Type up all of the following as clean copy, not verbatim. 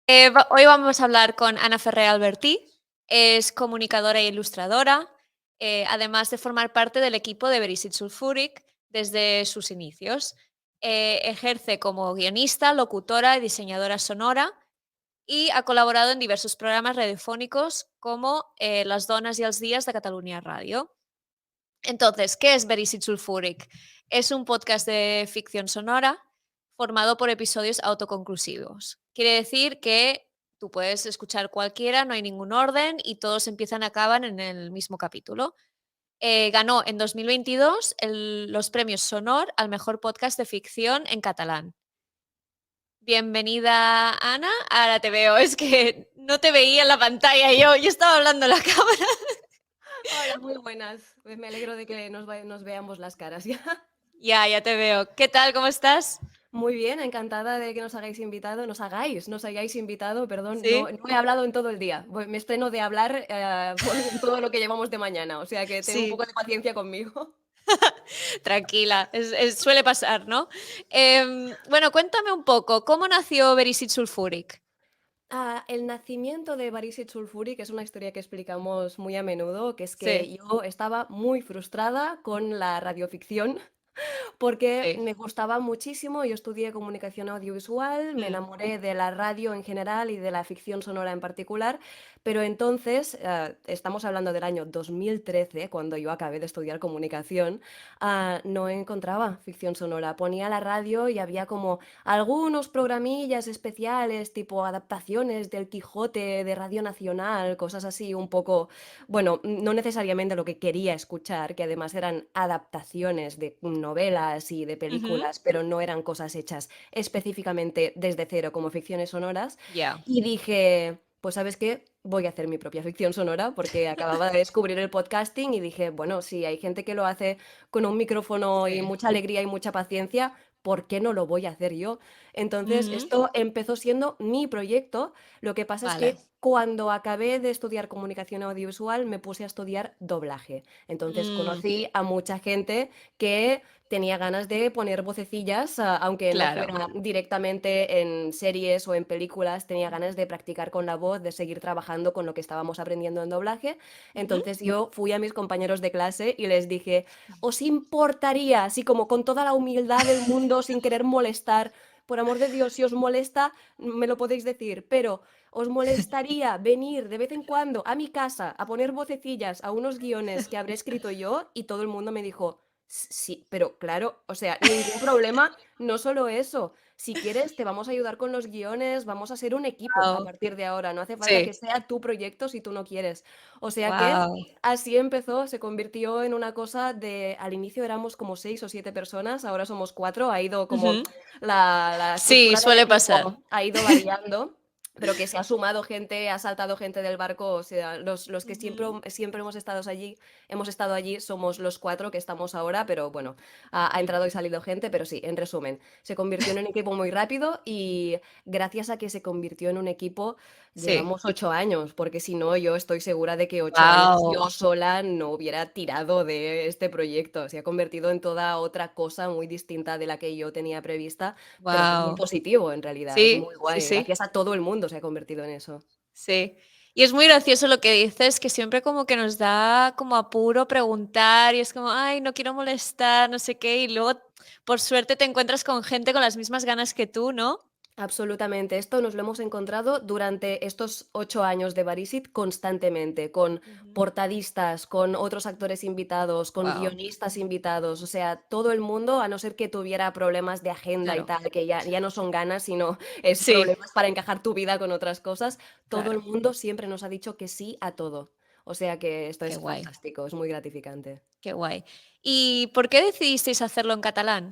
Hoy vamos a hablar con Ana Ferrer Albertí. Es comunicadora e ilustradora, además de formar parte del equipo de Verisit Sulfuric desde sus inicios. Ejerce como guionista, locutora y diseñadora sonora y ha colaborado en diversos programas radiofónicos como Las dones y els días de Catalunya Radio. Entonces, ¿qué es Verisit Sulfuric? Es un podcast de ficción sonora formado por episodios autoconclusivos. Quiere decir que tú puedes escuchar cualquiera, no hay ningún orden y todos empiezan y acaban en el mismo capítulo. Ganó en 2022 los premios Sonor al mejor podcast de ficción en catalán. Bienvenida, Ana. Ahora te veo, es que no te veía en la pantalla, yo estaba hablando en la cámara. Hola, muy buenas. Pues me alegro de que nos veamos las caras ya. Ya te veo. ¿Qué tal? ¿Cómo estás? Muy bien, encantada de que nos nos hayáis invitado, perdón, no, Sí, no he hablado en todo el día. Me estreno de hablar por todo lo que llevamos de mañana, o sea que ten un poco sí, de paciencia conmigo. tranquila, suele pasar, ¿no? Bueno, cuéntame un poco, ¿cómo nació Verisit Sulfuric? El nacimiento de Barisit Sulfuri, que es una historia que explicamos muy a menudo, que es Sí, que yo estaba muy frustrada con la radioficción porque sí. me gustaba muchísimo. Yo estudié comunicación audiovisual, me Mm, enamoré de la radio en general y de la ficción sonora en particular, pero entonces, estamos hablando del año 2013, cuando yo acabé de estudiar comunicación, no encontraba ficción sonora. Ponía la radio y había como algunos programillas especiales, tipo adaptaciones del Quijote de Radio Nacional, cosas así un poco, bueno, no necesariamente lo que quería escuchar, que además eran adaptaciones de novelas y de ujú. películas, pero no eran cosas hechas específicamente desde cero como ficciones sonoras. Ya. Y dije, pues ¿sabes qué? Voy a hacer mi propia ficción sonora porque acababa de descubrir el podcasting y dije, bueno, si hay gente que lo hace con un micrófono y Sí. mucha alegría y mucha paciencia, ¿por qué no lo voy a hacer yo? Entonces, Ujú. esto empezó siendo mi proyecto. Lo que pasa es Vale. que cuando acabé de estudiar comunicación audiovisual me puse a estudiar doblaje. Entonces Mm, conocí a mucha gente que tenía ganas de poner vocecillas, aunque no claro. fuera directamente en series o en películas, tenía ganas de practicar con la voz, de seguir trabajando con lo que estábamos aprendiendo en doblaje. Ujú. Entonces yo fui a mis compañeros de clase y les dije, ¿os importaría, así como con toda la humildad del mundo, sin querer molestar? Por amor de Dios, si os molesta, me lo podéis decir, pero ¿os molestaría venir de vez en cuando a mi casa a poner vocecillas a unos guiones que habré escrito yo? Y todo el mundo me dijo, sí, pero claro, o sea, ningún problema, no solo eso. Si quieres, te vamos a ayudar con los guiones, vamos a ser un equipo a Guau. partir de ahora. No hace falta que Sí. sea tu proyecto si tú no quieres. O sea que Wow. así empezó, se convirtió en una cosa de, al inicio éramos como 6 o 7 personas, ahora somos cuatro, ha ido como Ujú. la Sí, estructura del suele pasar. equipo ha ido variando, pero que se ha sumado gente, ha saltado gente del barco, o sea, los que siempre, Ujú. siempre hemos estado allí, somos los cuatro que estamos ahora, pero bueno, ha Mm. entrado y salido gente, pero sí, en resumen, se convirtió en un equipo muy rápido y gracias a que se convirtió en un equipo, Sí. llevamos 8 años, porque si no, yo estoy segura de que 8 años Wow. yo sola no hubiera tirado de este proyecto. Se ha convertido en toda otra cosa muy distinta de la que yo tenía prevista, pero que es muy Wow. positivo en realidad, es muy Sí, sí, guay. sí. Gracias a todo el mundo se ha convertido en eso. Sí. Y es muy gracioso lo que dices, que siempre como que nos da como apuro preguntar y es como, ay, no quiero molestar, no sé qué, y luego por suerte te encuentras con gente con las mismas ganas que tú, ¿no? Absolutamente. Esto nos lo hemos encontrado durante estos 8 años de Barisit constantemente, con portadistas, con otros actores invitados, con Wow, guionistas invitados, o sea, todo el mundo, a no ser que tuviera problemas de agenda y claro. tal, que ya no son ganas, sino es Sí, problemas para encajar tu vida con otras cosas, todo el claro. mundo siempre nos ha dicho que sí a todo. O sea que esto Qué es guay, fantástico, es muy gratificante. qué guay. ¿Y por qué decidisteis hacerlo en catalán?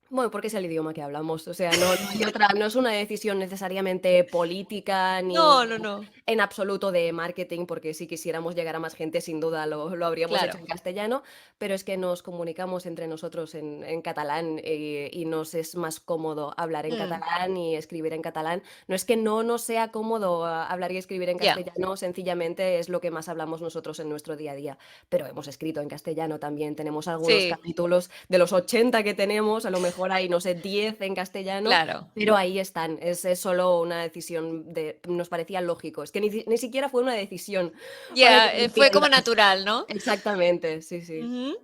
Bueno, porque es el idioma que hablamos, o sea, no hay otra, no es una decisión necesariamente política No, ni no, no. en absoluto de marketing, porque si quisiéramos llegar a más gente, sin duda lo habríamos hecho Claro, en castellano, pero es que nos comunicamos entre nosotros en catalán, y nos es más cómodo hablar en mm, catalán y escribir en catalán. No es que no nos sea cómodo hablar y escribir en ya, castellano, sencillamente es lo que más hablamos nosotros en nuestro día a día, pero hemos escrito en castellano también, tenemos algunos sí, capítulos de los 80 que tenemos, a lo mejor mejor hay, no sé, 10 en castellano, Claro. pero ahí están. Es solo una decisión nos parecía lógico. Es que ni siquiera fue una decisión para que Ya, me fue como entiendas. natural, ¿no? Exactamente, sí, sí. Ujú.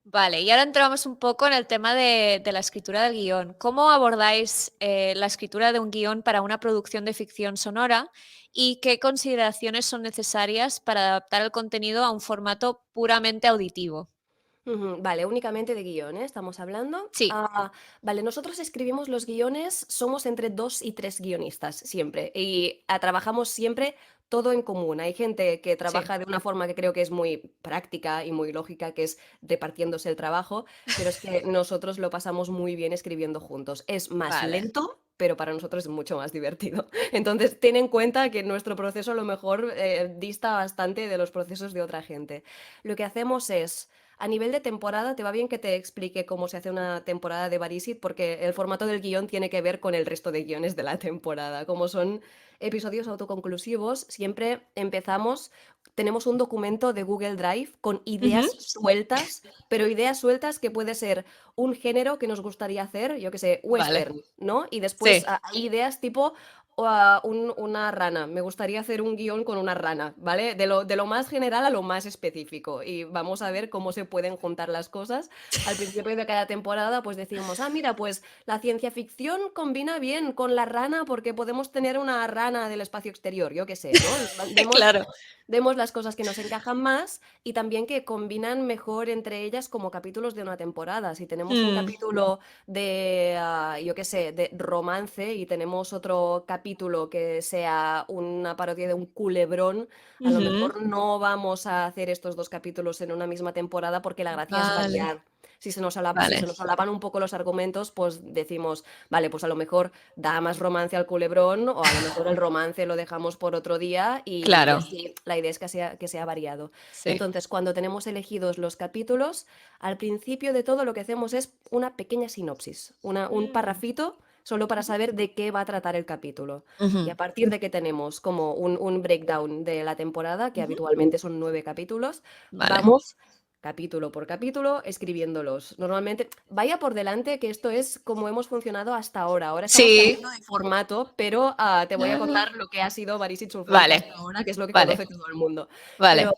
Vale, y ahora entramos un poco en el tema de la escritura del guión. ¿Cómo abordáis la escritura de un guión para una producción de ficción sonora y qué consideraciones son necesarias para adaptar el contenido a un formato puramente auditivo? Ujú, vale, únicamente de guión, ¿eh? Estamos hablando. Sí, Vale, nosotros escribimos los guiones, somos entre 2 y 3 guionistas siempre y trabajamos siempre todo en común. Hay gente que sí, trabaja de una forma que creo que es muy práctica y muy lógica, que es repartiéndose el trabajo, pero es que nosotros lo pasamos muy bien escribiendo juntos. Es más vale. lento, pero para nosotros es mucho más divertido. Entonces, ten en cuenta que nuestro proceso a lo mejor dista bastante de los procesos de otra gente. Lo que hacemos es... A nivel de temporada, ¿te va bien que te explique cómo se hace una temporada de Barisit? Porque el formato del guión tiene que ver con el resto de guiones de la temporada. Como son episodios autoconclusivos, siempre empezamos, tenemos un documento de Google Drive con Ujú, ideas sueltas, pero ideas sueltas que puede ser un género que nos gustaría hacer, yo que sé, vale. western, ¿no? Y después Sí, hay ideas tipo una rana. Me gustaría hacer un guión con una rana, ¿vale? De lo más general a lo más específico. Y vamos a ver cómo se pueden juntar las cosas. Al principio de cada temporada, pues decimos, mira, pues la ciencia ficción combina bien con la rana porque podemos tener una rana del espacio exterior, yo qué sé, ¿no? claro. Vemos las cosas que nos encajan más y también que combinan mejor entre ellas como capítulos de una temporada. Si tenemos un Mm, capítulo de, yo qué sé, de romance y tenemos otro capítulo que sea una parodia de un culebrón, a lo ujú, mejor no vamos a hacer estos dos capítulos en una misma temporada porque la gracia es vale, variar. Si vale. se nos solapan un poco los argumentos, pues decimos, vale, pues a lo mejor da más romance al culebrón o a lo mejor el romance lo dejamos por otro día y Claro, así la idea es que sea variado. sí. Entonces, cuando tenemos elegidos los capítulos, al principio de todo lo que hacemos es una pequeña sinopsis, un Mm, parrafito solo para saber de qué va a tratar el capítulo. Y a ujú, partir de que tenemos como un breakdown de la temporada, que ujú, habitualmente son 9 capítulos, vale. vamos capítulo por capítulo escribiéndolos. Normalmente, vaya por delante que esto es como hemos funcionado hasta ahora. Ahora estamos Sí. cambiando de formato, pero te voy a contar lo que ha sido Barisit Sulfuric Vale, hasta ahora, que es lo que vale, conoce todo el mundo. vale. Pero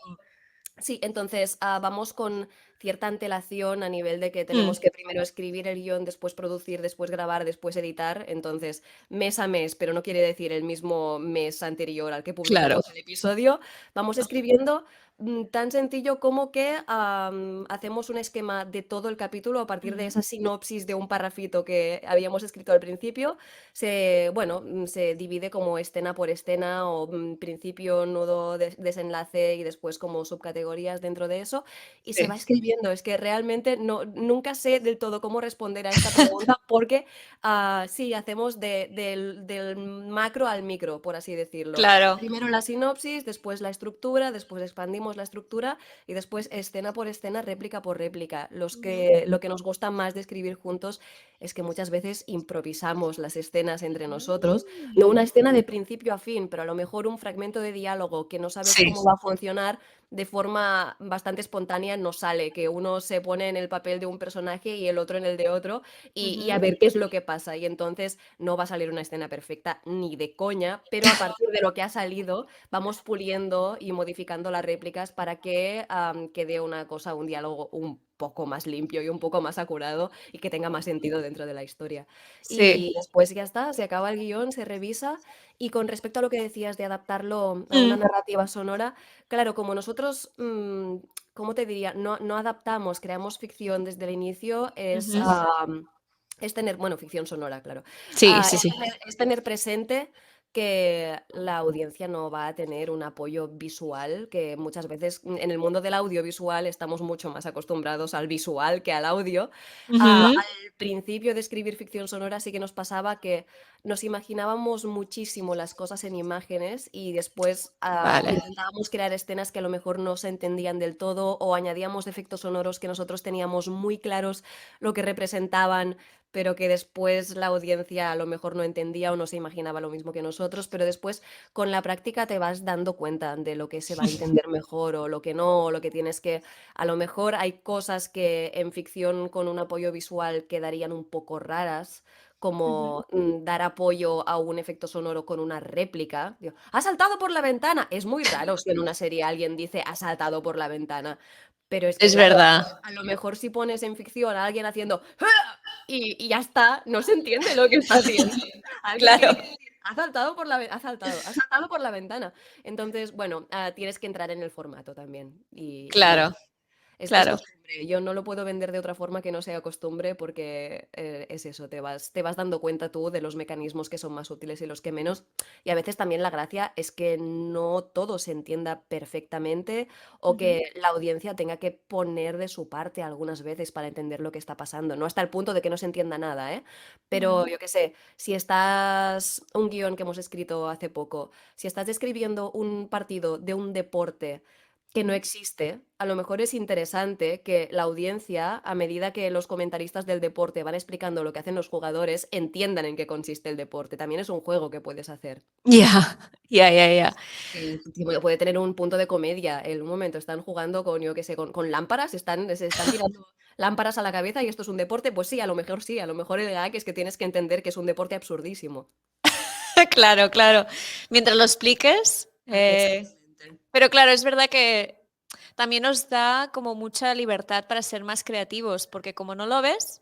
sí, entonces vamos con cierta antelación a nivel de que Mm, tenemos que primero escribir el guión, después producir, después grabar, después editar. Entonces, mes a mes, pero no quiere decir el mismo mes anterior al que claro. publicamos el episodio, vamos escribiendo tan sencillo como que hacemos un esquema de todo el capítulo a partir de Ujú. esa sinopsis de un parrafito que habíamos escrito al principio. Se divide como escena por escena o principio, nudo, desenlace y después como subcategorías dentro de eso y se Sí. va escribiendo. Es que realmente nunca sé del todo cómo responder a esta pregunta porque sí, hacemos del macro al micro, por así decirlo. Claro. Primero la sinopsis, después la estructura, después expandimos la estructura y después escena por escena, réplica por réplica. Lo que nos gusta más de escribir juntos es que muchas veces improvisamos las escenas entre nosotros, no una Mm. escena de principio a fin, pero a lo mejor un fragmento de diálogo que no sabes Sí. cómo va a funcionar de forma bastante espontánea nos sale, que uno se pone en el papel de un personaje y el otro en el de otro y a Ujú. ver qué es lo que pasa. Y entonces no va a salir una escena perfecta ni de coña, pero a partir de lo que ha salido vamos puliendo y modificando las réplicas para que quede una cosa, un diálogo un poco más limpio y un poco más acurado y que tenga más sentido dentro de la historia. Sí. Y después ya está, se acaba el guión, se revisa y con respecto a lo que decías de adaptarlo a una Mm, narrativa sonora, claro, como nosotros, ¿cómo te diría? No adaptamos, creamos ficción desde el inicio, ujú. es tener, bueno, ficción sonora, claro, Sí, sí, sí. es tener presente que la audiencia no va a tener un apoyo visual, que muchas veces en el mundo del audiovisual estamos mucho más acostumbrados al visual que al audio. Ujú. Al principio de escribir ficción sonora sí que nos pasaba que nos imaginábamos muchísimo las cosas en imágenes y después Vale. intentábamos crear escenas que a lo mejor no se entendían del todo o añadíamos efectos sonoros que nosotros teníamos muy claros lo que representaban, pero que después la audiencia a lo mejor no entendía o no se imaginaba lo mismo que nosotros, pero después con la práctica te vas dando cuenta de lo que se va a entender mejor o lo que no, o lo que tienes que... A lo mejor hay cosas que en ficción con un apoyo visual quedarían un poco raras, Ujú. como dar apoyo a un efecto sonoro con una réplica. Digo, ¡ha saltado por la ventana! Es muy raro si en una serie alguien dice ha saltado por la ventana. Pero es que, Es claro, verdad. a lo mejor si pones en ficción a alguien haciendo "¡Ah!", y ya está, no se entiende lo que está haciendo. Alguien Claro, tiene que decir, ha saltado por la ventana. Entonces, bueno, tienes que entrar en el formato también. Y claro, es claro. costumbre. Yo no lo puedo vender de otra forma que no sea costumbre porque es eso, te vas dando cuenta tú de los mecanismos que son más útiles y los que menos. Y a veces también la gracia es que no todo se entienda perfectamente o Ujú, que la audiencia tenga que poner de su parte algunas veces para entender lo que está pasando. No hasta el punto de que no se entienda nada, ¿eh? Pero ujú. yo qué sé, si estás, un guión que hemos escrito hace poco, si estás describiendo un partido de un deporte, que no Ujú. existe, a lo mejor es interesante que la audiencia, a medida que los comentaristas del deporte van explicando lo que hacen los jugadores, entiendan en qué consiste el deporte. También es un juego que puedes hacer. Ya, ya, ya, ya. Que puede tener un punto de comedia. En un momento están jugando con, yo qué sé, con lámparas, se están tirando lámparas a la cabeza y esto es un deporte. Pues sí, a lo mejor el gag es que tienes que entender que es un deporte absurdísimo. Claro, claro. Mientras lo expliques. Exactamente. Pero claro, es verdad que también nos da como mucha libertad para ser más creativos, porque como no lo ves,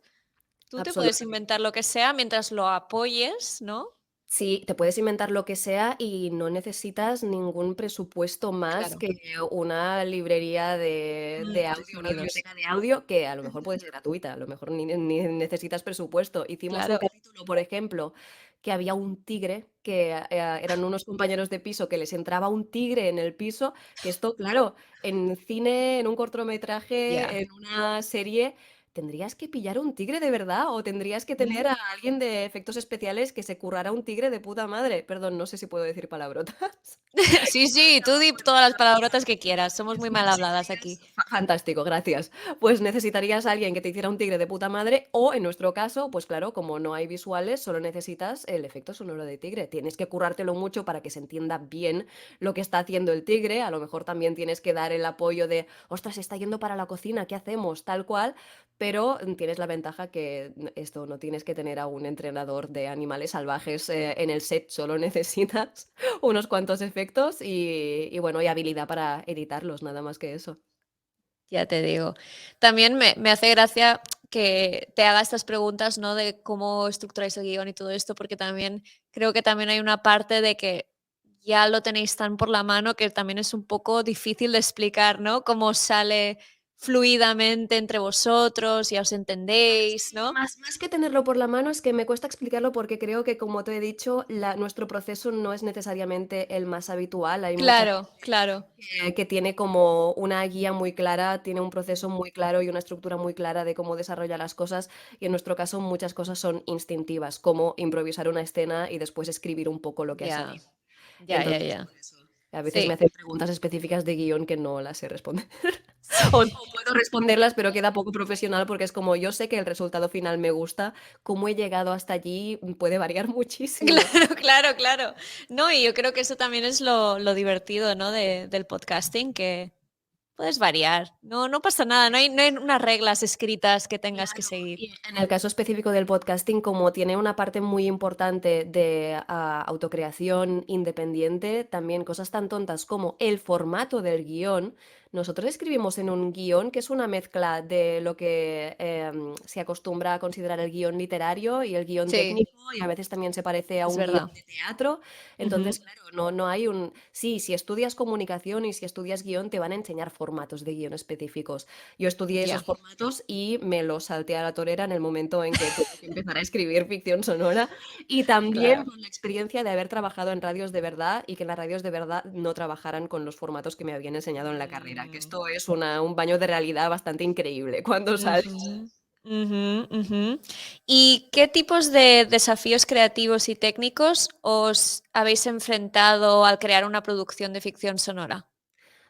tú te puedes Absolutamente. inventar lo que sea mientras lo apoyes, ¿no? Sí, te puedes inventar lo que sea y no necesitas ningún presupuesto más Claro. que una librería de De audio, una sonidos. biblioteca de audio que a lo mejor puede ser gratuita, a lo mejor ni necesitas presupuesto. Hicimos un Claro. capítulo, por ejemplo, que había un tigre, que eran unos compañeros de piso que les entraba un tigre en el piso, que esto, claro, en cine, en un Ya. cortometraje, en una serie tendrías que pillar un tigre de verdad o tendrías que Ujú. tener a alguien de efectos especiales que se currara un tigre de puta madre. Perdón, no sé si puedo decir palabrotas. Sí, sí, tú di todas las palabrotas que quieras. Somos muy mal habladas aquí. Fantástico, gracias. Pues necesitarías a alguien que te hiciera un tigre de puta madre o en nuestro caso, pues claro, como no hay visuales, solo necesitas el efecto sonoro de tigre. Tienes que currártelo mucho para que se entienda bien lo que está haciendo el tigre. A lo mejor también tienes que dar el apoyo de, ostras, está yendo para la cocina, ¿qué hacemos? Tal cual. Pero tienes la ventaja que esto no tienes que tener a un entrenador de animales salvajes en el set, solo necesitas unos cuantos efectos y bueno, y habilidad para editarlos, nada más que eso. Ya te digo. También me hace gracia que te haga estas preguntas, ¿no? De cómo estructuráis el guión y todo esto, porque también creo que también hay una parte de que ya lo tenéis tan por la mano que también es un poco difícil de explicar, ¿no? Cómo sale fluidamente entre vosotros, ya os entendéis, Sí, ¿no? más que tenerlo por la mano, es que me cuesta explicarlo porque creo que, como te he dicho, nuestro proceso no es necesariamente el más habitual. Hay mucha Claro, gente claro. que tiene como una guía muy clara, tiene un proceso muy claro y una estructura muy clara de cómo desarrolla las cosas. Y en nuestro caso, muchas cosas son instintivas, como improvisar una escena y después escribir un poco lo que ha Ya, salido. ya, ya, Entonces, ya. por eso, a veces me Sí. hacen preguntas específicas de guión que no las sé responder. O puedo responderlas, pero queda poco profesional porque es como yo sé que el resultado final me gusta, cómo he llegado hasta allí puede variar muchísimo. Claro, claro, claro. No, y yo creo que eso también es lo divertido, ¿no? Del podcasting, que puedes variar. No, no pasa nada, no hay unas reglas escritas que tengas que Claro, seguir. y en el caso específico del podcasting, como tiene una parte muy importante de autocreación independiente, también cosas tan tontas como el formato del guión. Nosotros escribimos en un guión que es una mezcla de lo que se acostumbra a considerar el guión literario y el guión Sí, técnico, y a veces también se parece a es un guión verdad. de teatro. Ujú. Entonces, claro, no hay un... Sí, si estudias comunicación y si estudias guión, te van a enseñar formatos de guión específicos. Yo estudié esos Ya, formatos y me los salté a la torera en el momento en que tuve que empezar a escribir ficción sonora y también claro. con la experiencia de haber trabajado en radios de verdad y que en las radios de verdad no trabajaran con los formatos que me habían enseñado en la carrera, que Mm, esto es un baño de realidad bastante increíble cuando sales. ujú, ujú, ujú. ¿Y qué tipos de desafíos creativos y técnicos os habéis enfrentado al crear una producción de ficción sonora?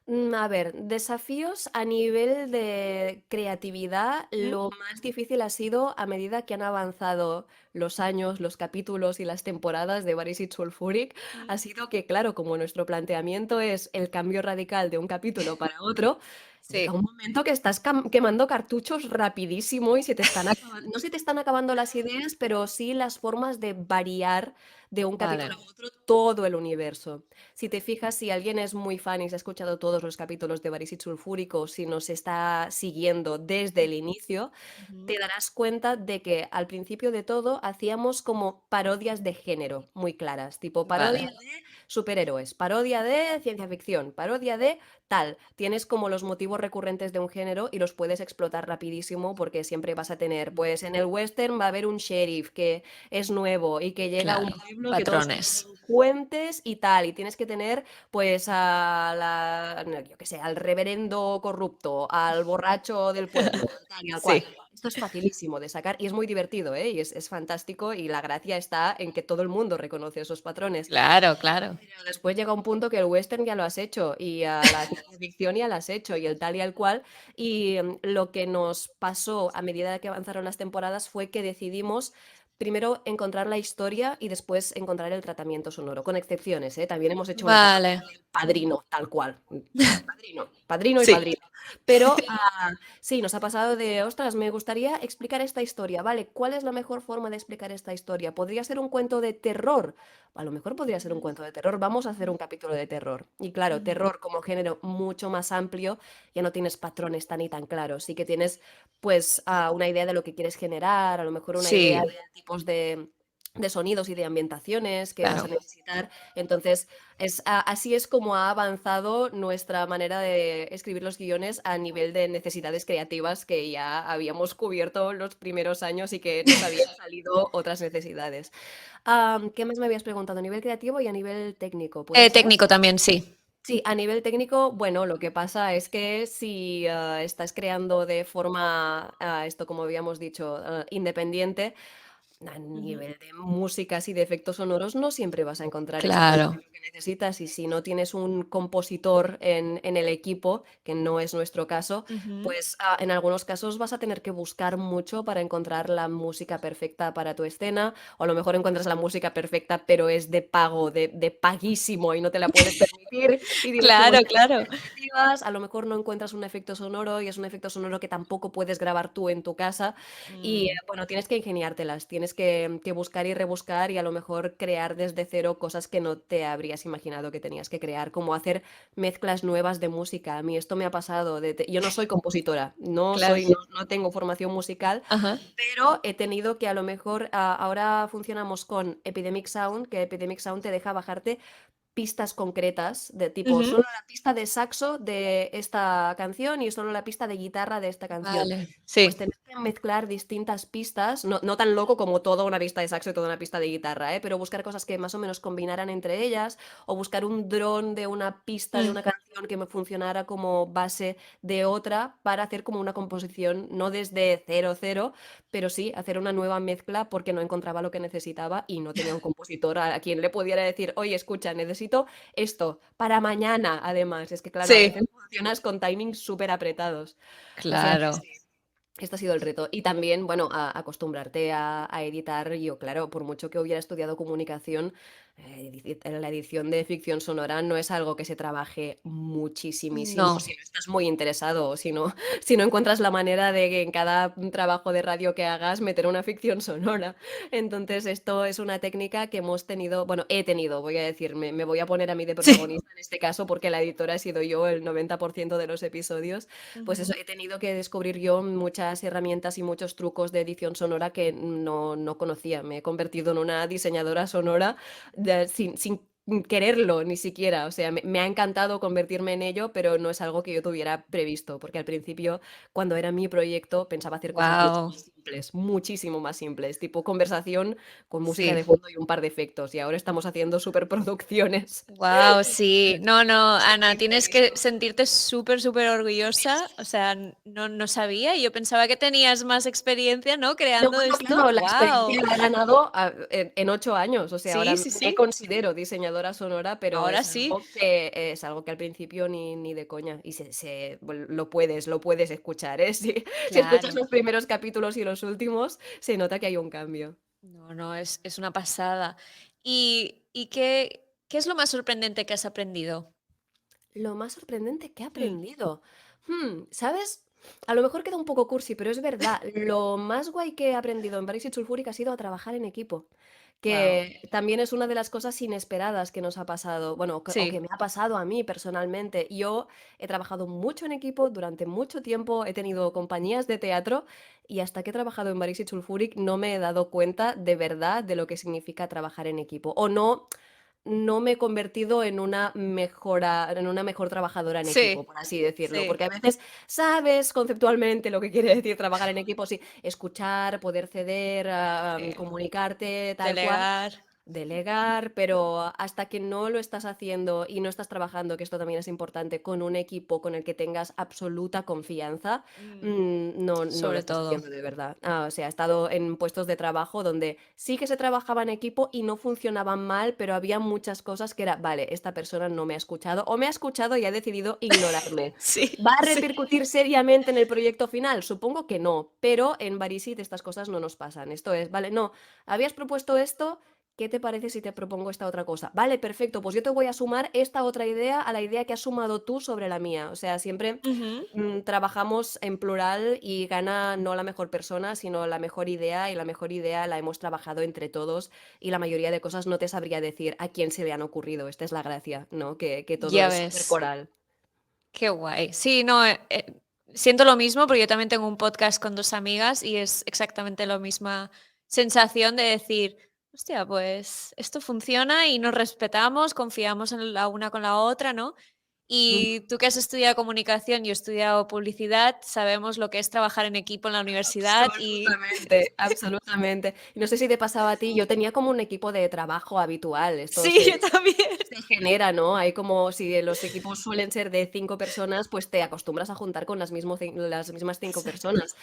A ver, desafíos a nivel de creatividad, Ujú, lo más difícil ha sido a medida que han avanzado los años, los capítulos y las temporadas de Varisit Sulfuric, ujú. ha sido que, claro, como nuestro planteamiento es el cambio radical de un capítulo para otro, llega Sí, un momento que estás quemando cartuchos rapidísimo y se te están no se te están acabando las ideas, pero sí las formas de variar de un capítulo vale. a otro todo el universo. Si te fijas, si alguien es muy fan y se ha escuchado todos los capítulos de Varisit Sulfúrico, si nos está siguiendo desde el inicio, Ujú, te darás cuenta de que al principio de todo hacíamos como parodias de género muy claras, tipo parodia vale. de superhéroes, parodia de ciencia ficción, parodia de tal. Tienes como los motivos recurrentes de un género y los puedes explotar rapidísimo porque siempre vas a tener, pues en el western va a haber un sheriff que es nuevo y que llega a un Claro, pueblo que todos son patrones. delincuentes y tal, y tienes que tener pues a la, no, yo qué sé, al reverendo corrupto, al borracho del pueblo, al tal y al cual. Sí, Esto es facilísimo de sacar y es muy divertido, ¿eh? Y es fantástico y la gracia está en que todo el mundo reconoce esos patrones. claro, claro. Pero después llega un punto que el western ya lo has hecho y a la ciencia ficción ya lo has hecho y el tal y el cual. Y lo que nos pasó a medida que avanzaron las temporadas fue que decidimos primero encontrar la historia y después encontrar el tratamiento sonoro, con excepciones, ¿eh? También hemos hecho un episodio Vale. del Padrino, tal cual. Padrino, padrino y Sí. padrino. Pero sí, nos ha pasado de, ostras, me gustaría explicar esta historia, ¿vale? ¿Cuál es la mejor forma de explicar esta historia? ¿Podría ser un cuento de terror? A lo mejor podría ser un cuento de terror. Vamos a hacer un capítulo de terror. Y claro, Ujú. terror como género mucho más amplio, ya no tienes patrones tan y tan claros. Sí que tienes pues una idea de lo que quieres generar, a lo mejor una idea Sí, de tipos de sonidos y de ambientaciones que vas a claro. necesitar. Entonces, así es como ha avanzado nuestra manera de escribir los guiones a nivel de necesidades creativas que ya habíamos cubierto los primeros años y que nos habían salido otras necesidades. ¿Qué más me habías preguntado? ¿A nivel creativo y a nivel técnico, puede ser? Técnico también, sí. Sí, a nivel técnico, bueno, lo que pasa es que si estás creando de forma, esto como habíamos dicho, independiente, a Ujú. nivel de músicas y de efectos sonoros no siempre vas a encontrar exactamente Claro. lo que necesitas y si no tienes un compositor en el equipo, que no es nuestro caso, Ujú. pues en algunos casos vas a tener que buscar mucho para encontrar la música perfecta para tu escena o a lo mejor encuentras la música perfecta pero es de pago, de paguísimo y no te la puedes permitir y tienes que Claro, buscar claro. alternativas, a lo mejor no encuentras un efecto sonoro y es un efecto sonoro que tampoco puedes grabar tú en tu casa y Mm, bueno, tienes que ingeniártelas, tienes que buscar y rebuscar y a lo mejor crear desde cero cosas que no te habrías imaginado que tenías que crear, como hacer mezclas nuevas de música. A mí esto me ha pasado. Yo no soy compositora, claro. no tengo formación musical, Ajá. pero he tenido que a lo mejor ahora funcionamos con Epidemic Sound, que Epidemic Sound te deja bajarte pistas concretas, de tipo, Ujú. solo la pista de saxo de esta canción y solo la pista de guitarra de esta canción. Vale. Pues Sí. tener que mezclar distintas pistas, no tan loco como toda una pista de saxo y toda una pista de guitarra, ¿eh? Pero buscar cosas que más o menos combinaran entre ellas, o buscar un dron de una pista de Mm. una canción que me funcionara como base de otra para hacer como una composición, no desde cero cero, pero sí hacer una nueva mezcla porque no encontraba lo que necesitaba y no tenía un compositor a quien le pudiera decir, oye, escucha, necesito esto para mañana, además. Es que, claro, a Sí, veces funcionas con timings súper apretados. O sea que claro. sí. Este ha sido el reto. Y también, bueno, acostumbrarte a editar. Yo, claro, por mucho que hubiera estudiado comunicación, la edición de ficción sonora no es algo que se trabaje muchísimo No, si no estás muy interesado o si no, si no encuentras la manera de que en cada trabajo de radio que hagas meter una ficción sonora. Entonces, esto es una técnica que hemos tenido, bueno, he tenido, voy a decir, me voy a poner a mí de sí. protagonista en este caso porque la editora he sido yo el 90% de los episodios, pues eso, Ujú. he tenido que descubrir yo muchas herramientas y muchos trucos de edición sonora que no conocía. Me he convertido en una diseñadora sonora sin quererlo ni siquiera. O sea, me ha encantado convertirme en ello, pero no es algo que yo tuviera previsto, porque al principio, cuando era mi proyecto, pensaba hacer cosas mucho Guau. más simples, muchísimo más simples, tipo conversación con música Sí. de fondo y un par de efectos. Y ahora estamos haciendo superproducciones. Wow, sí. No, no, Ana, Súper tienes que intenso. sentirte súper, súper orgullosa. O sea, no sabía. Yo pensaba que tenías más experiencia, ¿no? No, Creando bueno, esto. claro, la experiencia Wow. la he ganado en 8 años, o sea, ahora Sí, sí, me sí. considero diseñadora sonora, pero Ahora sí. es algo que al principio ni de coña, y bueno, lo puedes escuchar, ¿eh? Si escuchas Claro. los primeros capítulos y los últimos, se nota que hay un cambio. No, no, es una pasada. ¿Y qué es lo más sorprendente que has aprendido? Lo más sorprendente que he Mm, aprendido. ¿Sabes? A lo mejor queda un poco cursi, pero es verdad. Lo más guay que he aprendido en Baris y Sulfuric ha sido a trabajar en equipo, wow. que también es una de las cosas inesperadas que nos ha pasado, bueno, o que Sí. me ha pasado a mí personalmente. Yo he trabajado mucho en equipo durante mucho tiempo, he tenido compañías de teatro y hasta que he trabajado en Baris y Sulfuric no me he dado cuenta de verdad de lo que significa trabajar en equipo. O no me he convertido en una mejor trabajadora en equipo, Sí. por así decirlo, Sí. porque a veces sabes conceptualmente lo que quiere decir trabajar en equipo, sí, escuchar, poder ceder, Sí. comunicarte, tal cual. Delegar. Delegar, pero hasta que no lo estás haciendo y no estás trabajando, que esto también es importante, con un equipo con el que tengas absoluta confianza, Mm, no lo sobre estás todo. haciendo de verdad. O sea, he estado en puestos de trabajo donde sí que se trabajaba en equipo y no funcionaban mal, pero había muchas cosas que era, vale, esta persona no me ha escuchado o me ha escuchado y ha decidido ignorarme. Sí, ¿Va a sí. repercutir seriamente en el proyecto final? Supongo que no, pero en Barisit estas cosas no nos pasan. Esto es, vale, no, habías propuesto esto. ¿Qué te parece si te propongo esta otra cosa? Vale, perfecto, pues yo te voy a sumar esta otra idea a la idea que has sumado tú sobre la mía. O sea, siempre Ujú. trabajamos en plural y gana no la mejor persona, sino la mejor idea, y la mejor idea la hemos trabajado entre todos, y la mayoría de cosas no te sabría decir a quién se le han ocurrido. Esta es la gracia, ¿no? Que todo Ya es súper ves. coral. Qué guay. Sí, no, siento lo mismo porque yo también tengo un podcast con dos amigas y es exactamente la misma sensación de decir, hostia, pues esto funciona y nos respetamos, confiamos en la una con la otra, ¿no? Y tú que has estudiado comunicación, yo he estudiado publicidad, sabemos lo que es trabajar en equipo en la universidad y Absolutamente, absolutamente. Y no sé si te pasaba a ti, yo tenía como un equipo de trabajo habitual. Esto sí, yo también. se genera, ¿no? Hay como si los equipos suelen ser de 5 personas, pues te acostumbras a juntar con las mismas 5 personas.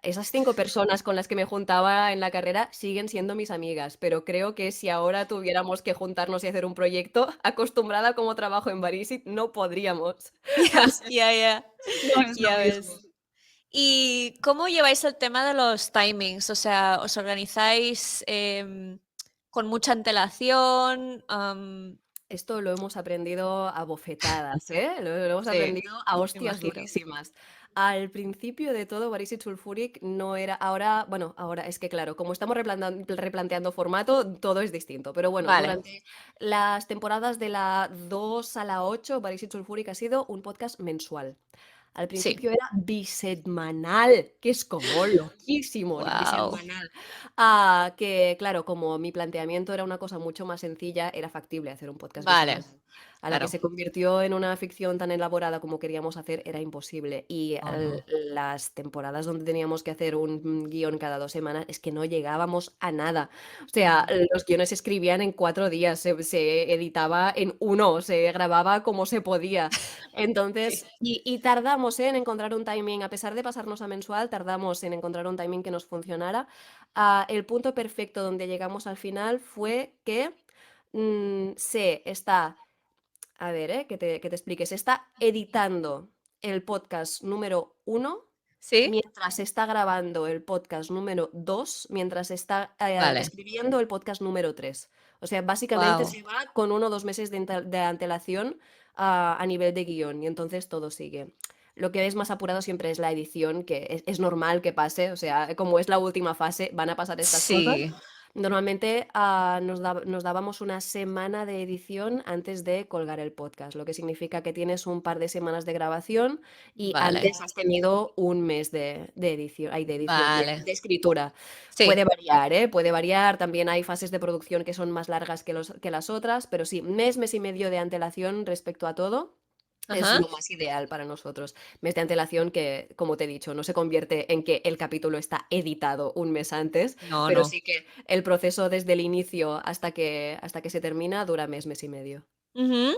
Esas 5 personas con las que me juntaba en la carrera siguen siendo mis amigas, pero creo que si ahora tuviéramos que juntarnos y hacer un proyecto, acostumbrada como trabajo en Barisit, no podríamos. O Ya, sea, ya, ya, no es lo ya mismo. ves. ¿Y cómo lleváis el tema de los timings? O sea, ¿os organizáis con mucha antelación? Esto lo hemos aprendido a bofetadas, ¿eh? Lo hemos Sí, aprendido a me hostias imagino. durísimas. Al principio de todo, Baris y Sulfuric no era. Ahora, bueno, ahora es que claro, como estamos replanteando formato, todo es distinto. Pero bueno, Vale, durante las temporadas de la 2 a la 8, Baris y Sulfuric ha sido un podcast mensual. Al sí. principio era bisemanal, que es como loquísimo, Wow. bisemanal. Que claro, como mi planteamiento era una cosa mucho más sencilla, era factible hacer un podcast Vale, bisemanal. A la que claro. se convirtió en una ficción tan elaborada como queríamos hacer, era imposible. Y Ajá. las temporadas donde teníamos que hacer un guión cada 2 semanas, es que no llegábamos a nada. O sea, Mm, los guiones se escribían en 4 días, se editaba en uno, se grababa como se podía. sí. Entonces, y tardamos, en encontrar un timing, a pesar de pasarnos a mensual, tardamos en encontrar un timing que nos funcionara. El punto perfecto donde llegamos al final fue que se está, a ver, que te explique, se está editando el podcast número 1 ¿Sí? mientras se está grabando el podcast número 2 mientras se está Vale. escribiendo el podcast número 3. O sea, básicamente Wow. se va con 1 o 2 meses de antelación a nivel de guión, y entonces todo sigue. Lo que es más apurado siempre es la edición, que es normal que pase, o sea, como es la última fase, van a pasar estas cosas. Sí. Normalmente nos dábamos una semana de edición antes de colgar el podcast, lo que significa que tienes un par de semanas de grabación y Vale. antes has tenido un mes de edición, Vale. de escritura. Puede Sí. variar, ¿eh? Puede variar. También hay fases de producción que son más largas que las otras, pero sí, mes y medio de antelación respecto a todo. es Ajá. lo más ideal para nosotros. Mes de antelación que, como te he dicho, no se convierte en que el capítulo está editado un mes antes, No, pero no. sí que el proceso desde el inicio hasta que se termina dura mes, mes y medio. Ujú.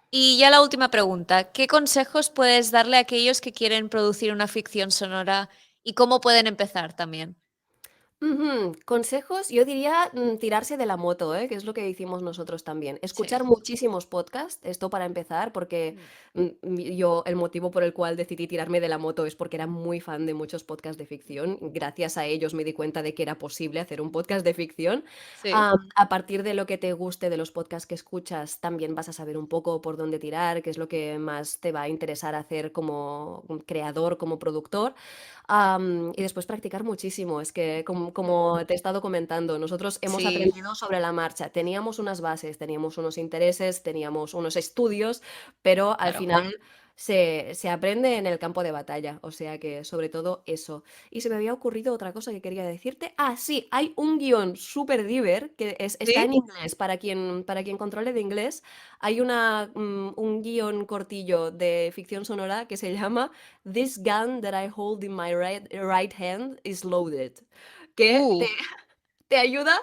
Y ya la última pregunta. ¿Qué consejos puedes darle a aquellos que quieren producir una ficción sonora y cómo pueden empezar también? Ujú. Consejos, yo diría tirarse de la moto, ¿eh? Que es lo que hicimos nosotros también. Sí. Escuchar muchísimos podcasts, esto para empezar, porque Mm. yo el motivo por el cual decidí tirarme de la moto es porque era muy fan de muchos podcasts de ficción. Gracias a ellos me di cuenta de que era posible hacer un podcast de ficción. Sí, A partir de lo que te guste de los podcasts que escuchas, también vas a saber un poco por dónde tirar, qué es lo que más te va a interesar hacer como creador, como productor. Y después practicar muchísimo. Es que, como te he estado comentando, nosotros hemos sí, aprendido sobre la marcha. Teníamos unas bases, teníamos unos intereses, teníamos unos estudios, pero al claro. final se aprende en el campo de batalla. O sea que, sobre todo, eso. Y se me había ocurrido otra cosa que quería decirte. Ah, sí, hay un guión súper diver que está en ¿Sí? inglés. Para quien controle de inglés, hay un guión cortillo de ficción sonora que se llama This gun that I hold in my right hand is loaded, que Uh, te ayuda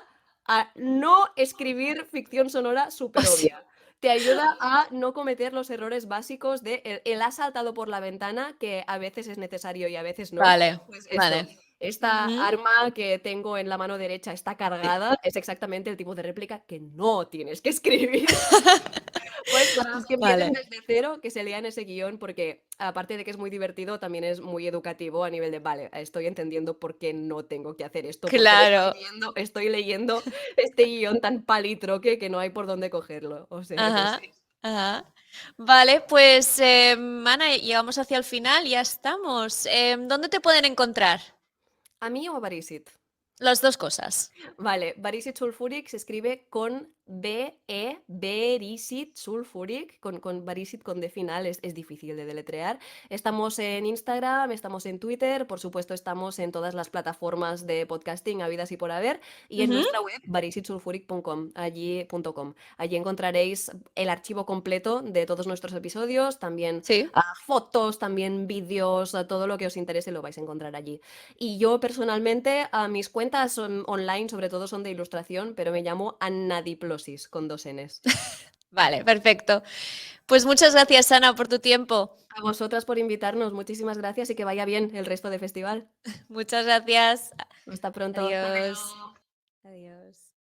a no escribir ficción sonora o súper sea, obvia. Te ayuda a no cometer los errores básicos de el ha saltado por la ventana, que a veces es necesario y a veces no. vale, Pues esto, vale. esta Ujú. arma que tengo en la mano derecha está Sí. cargada, es exactamente el tipo de réplica que no tienes que escribir. Pues para los que empiecen Vale, desde cero, que se lean ese guión, porque aparte de que es muy divertido, también es muy educativo a nivel de, vale, estoy entendiendo por qué no tengo que hacer esto, porque claro. estoy leyendo este guión tan palitroque que no hay por dónde cogerlo. O sea que Ajá, sí. ajá. Vale, pues, Ana, llegamos hacia el final, ya estamos. ¿Dónde te pueden encontrar? ¿A mí o a Barisit? Las dos cosas. Vale, Barisit Sulfuric se escribe con B-E, Berisit Sulfuric, con Barisit con D final, es difícil de deletrear. Estamos en Instagram, estamos en Twitter, por supuesto estamos en todas las plataformas de podcasting habidas y por haber, y en Ujú. nuestra web barisitsulfuric.com, allí allí encontraréis el archivo completo de todos nuestros episodios, también Sí. fotos, también vídeos, todo lo que os interese lo vais a encontrar allí. Y yo personalmente, mis cuentas online sobre todo son de ilustración, pero me llamo Annadiplosis con dos Ns. Vale, perfecto. Pues muchas gracias, Ana, por tu tiempo. A vosotras por invitarnos, muchísimas gracias y que vaya bien el resto de festival. Muchas gracias. Hasta pronto. Hasta Adiós. luego. Adiós.